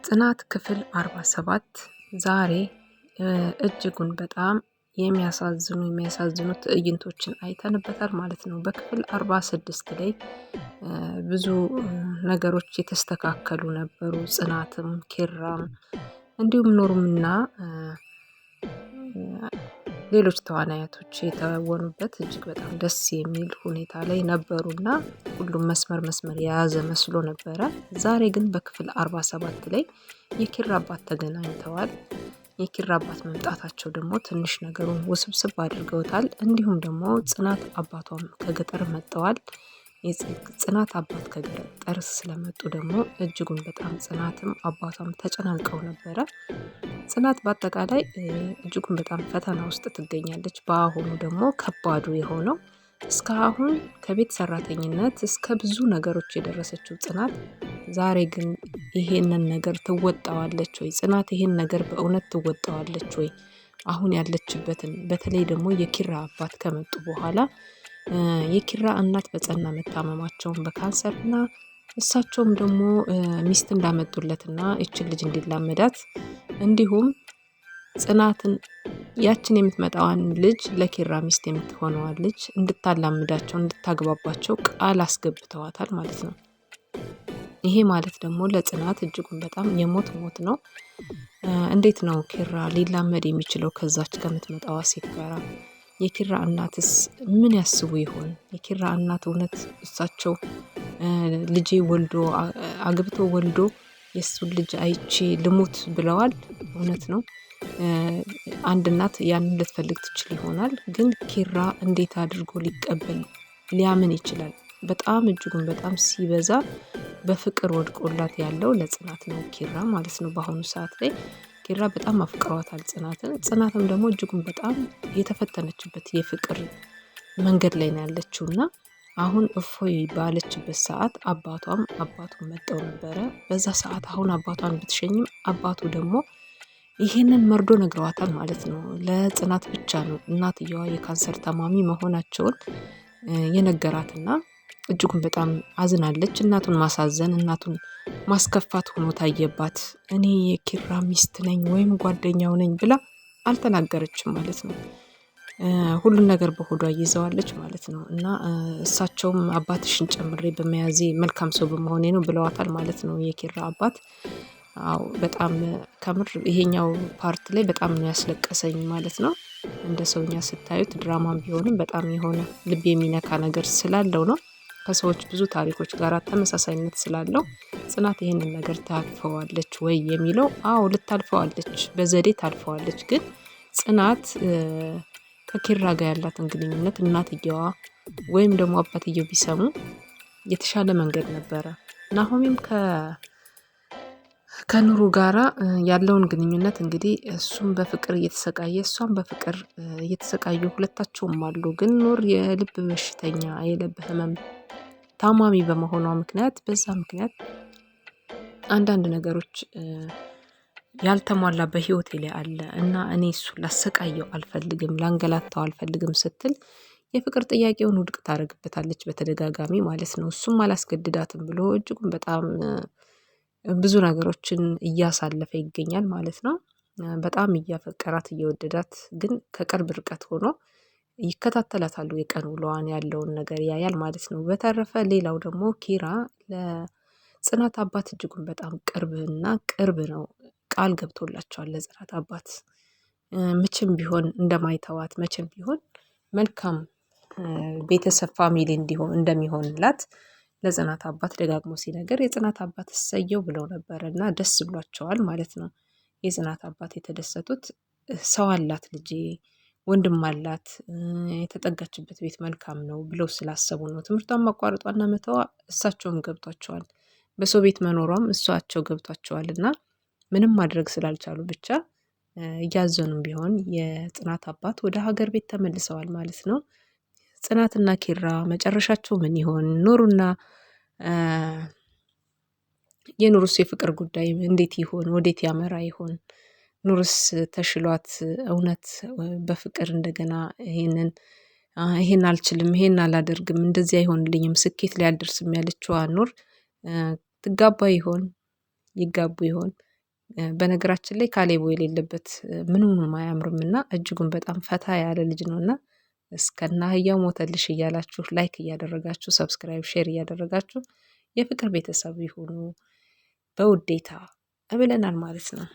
ጽናት ክፍል 47 ዛሬ እጅጉን በጣም የሚያሳዝኑ ትዕይንቶችን አይተንበታል ማለት ነው። በክፍል 46 ላይ ብዙ ነገሮች የተስተካከሉ ነበሩ። ጽናትም ኪራም እንዲሁም ኖርምና ሌሎች ተዋናያቶች የተወኑበት እጅግ በጣም ደስ የሚል ሁኔታ ላይ ነበሩና ሁሉም መስመር የያዘ መስሎ ነበረ። ዛሬ ግን በክፍል 47 ላይ የኪራ አባት ተገናኝተዋል። የኪራ አባት መምጣታቸው ደግሞ ትንሽ ነገሩን ውስብስብ አድርገውታል። እንዲሁም ደግሞ ጽናት አባቷም ከገጠር መጥተዋል። ጽናት አባት ከገጠር ስለመጡ ደግሞ እጅጉን በጣም ጽናትም አባቷም ተጨናንቀው ነበረ። ጽናት በአጠቃላይ እጅጉን በጣም ፈተና ውስጥ ትገኛለች። በአሁኑ ደግሞ ከባዱ የሆነው እስካሁን ከቤት ሰራተኝነት እስከ ብዙ ነገሮች የደረሰችው ጽናት ዛሬ ግን ይሄንን ነገር ትወጣዋለች ወይ? ጽናት ይሄን ነገር በእውነት ትወጣዋለች ወይ? አሁን ያለችበትን በተለይ ደግሞ የኪራ አባት ከመጡ በኋላ የኪራ እናት በጸና መታመማቸውን በካንሰርና እሳቸውም ደግሞ ሚስት እንዳመጡለትና እችን ልጅ እንዲላመዳት እንዲሁም ጽናትን ያችን የምትመጣዋን ልጅ ለኪራ ሚስት የምትሆነዋን ልጅ እንድታላምዳቸው እንድታግባባቸው ቃል አስገብተዋታል ማለት ነው። ይሄ ማለት ደግሞ ለጽናት እጅጉን በጣም የሞት ሞት ነው። እንዴት ነው ኪራ ሊላመድ የሚችለው ከዛች ከምትመጣዋ ሴት ጋራ? የኪራ እናትስ ምን ያስቡ ይሆን? የኪራ እናት እውነት እሳቸው ልጄ ወልዶ አግብቶ ወልዶ የእሱን ልጅ አይቼ ልሙት ብለዋል? እውነት ነው። አንድ እናት ያንን ልትፈልግ ትችል ይሆናል። ግን ኪራ እንዴት አድርጎ ሊያምን ይችላል? በጣም እጅጉን በጣም ሲበዛ በፍቅር ወድቆላት ያለው ለጽናት ነው ኪራ ማለት ነው። በአሁኑ ሰዓት ላይ ኪራ በጣም አፍቅሯታል ጽናትን። ጽናትም ደግሞ እጅጉን በጣም የተፈተነችበት የፍቅር መንገድ ላይ ነው ያለችው እና አሁን እፎይ ባለችበት ሰዓት አባቱን መጥተው ነበረ። በዛ ሰዓት አሁን አባቷን ብትሸኝም አባቱ ደግሞ ይሄንን መርዶ ነግረዋታል ማለት ነው። ለጽናት ብቻ ነው እናትየዋ የካንሰር ታማሚ መሆናቸውን የነገራትና እጅጉን በጣም አዝናለች። እናቱን ማሳዘን እናቱን ማስከፋት ሆኖ ታየባት። እኔ የኪራ ሚስት ነኝ ወይም ጓደኛው ነኝ ብላ አልተናገረችም ማለት ነው። ሁሉን ነገር በሆዷ ይዘዋለች ማለት ነው። እና እሳቸውም አባትሽን ጨምሬ በመያዜ መልካም ሰው በመሆኔ ነው ብለዋታል ማለት ነው የኪራ አባት። አዎ በጣም ከምር ይሄኛው ፓርት ላይ በጣም ነው ያስለቀሰኝ ማለት ነው። እንደ ሰውኛ ስታዩት ድራማም ቢሆንም በጣም የሆነ ልብ የሚነካ ነገር ስላለው ነው። ከሰዎች ብዙ ታሪኮች ጋር ተመሳሳይነት ስላለው ጽናት ይሄንን ነገር ታልፈዋለች ወይ የሚለው? አዎ ልታልፈዋለች፣ በዘዴ ታልፈዋለች። ግን ጽናት ከኪራ ጋር ያላትን ግንኙነት እናትየዋ ወይም ደግሞ አባትየው ቢሰሙ የተሻለ መንገድ ነበረ። ናሆሜም ከኑሩ ጋራ ያለውን ግንኙነት እንግዲህ እሱም በፍቅር እየተሰቃየ እሷም በፍቅር እየተሰቃዩ ሁለታቸውም አሉ። ግን ኑር የልብ በሽተኛ የልብ ህመም ታማሚ በመሆኗ ምክንያት በዛ ምክንያት አንዳንድ ነገሮች ያልተሟላ በህይወቴ ላይ አለ እና እኔ እሱን ላሰቃየው አልፈልግም፣ ላንገላታው አልፈልግም ስትል የፍቅር ጥያቄውን ውድቅ ታደርግበታለች በተደጋጋሚ ማለት ነው። እሱም አላስገድዳትም ብሎ እጅጉን በጣም ብዙ ነገሮችን እያሳለፈ ይገኛል ማለት ነው። በጣም እያፈቀራት እየወደዳት ግን ከቅርብ ርቀት ሆኖ ይከታተላታሉ። የቀን ውሎዋን ያለውን ነገር ያያል ማለት ነው። በተረፈ ሌላው ደግሞ ኪራ ለጽናት አባት እጅጉን በጣም ቅርብ ነው። ቃል ገብቶላቸዋል ለጽናት አባት መቼም ቢሆን እንደማይተዋት መቼም ቢሆን መልካም ቤተሰብ ፋሚሊ እንደሚሆንላት ለጽናት አባት ደጋግሞ ሲነገር የጽናት አባት እሰየው ብለው ነበረ እና ደስ ብሏቸዋል ማለት ነው። የጽናት አባት የተደሰቱት ሰው አላት ልጄ ወንድም አላት የተጠጋችበት ቤት መልካም ነው ብለው ስላሰቡ ነው። ትምህርቷን ማቋረጧና መተዋ እሳቸውም ገብቷቸዋል። በሰው ቤት መኖሯም እሷቸው ገብቷቸዋል እና ምንም ማድረግ ስላልቻሉ ብቻ እያዘኑም ቢሆን የጽናት አባት ወደ ሀገር ቤት ተመልሰዋል ማለት ነው። ጽናትና ኪራ መጨረሻቸው ምን ይሆን? ኑሩና የኑሩስ የፍቅር ጉዳይ እንዴት ይሆን? ወዴት ያመራ ይሆን? ኑርስ ተሽሏት እውነት በፍቅር እንደገና ይሄን አልችልም፣ ይሄን አላደርግም፣ እንደዚህ አይሆንልኝም፣ ስኬት ላይ አልደርስም ያለችዋ ኑር ትጋባ ይሆን? ይጋቡ ይሆን? በነገራችን ላይ ካሌቦ የሌለበት ምኑንም አያምርምና እጅጉን በጣም ፈታ ያለ ልጅ ነውና እስከነ አህያው ሞተልሽ እያላችሁ ላይክ እያደረጋችሁ ሰብስክራይብ፣ ሼር እያደረጋችሁ የፍቅር ቤተሰብ ይሁኑ በውዴታ ብለናል ማለት ነው።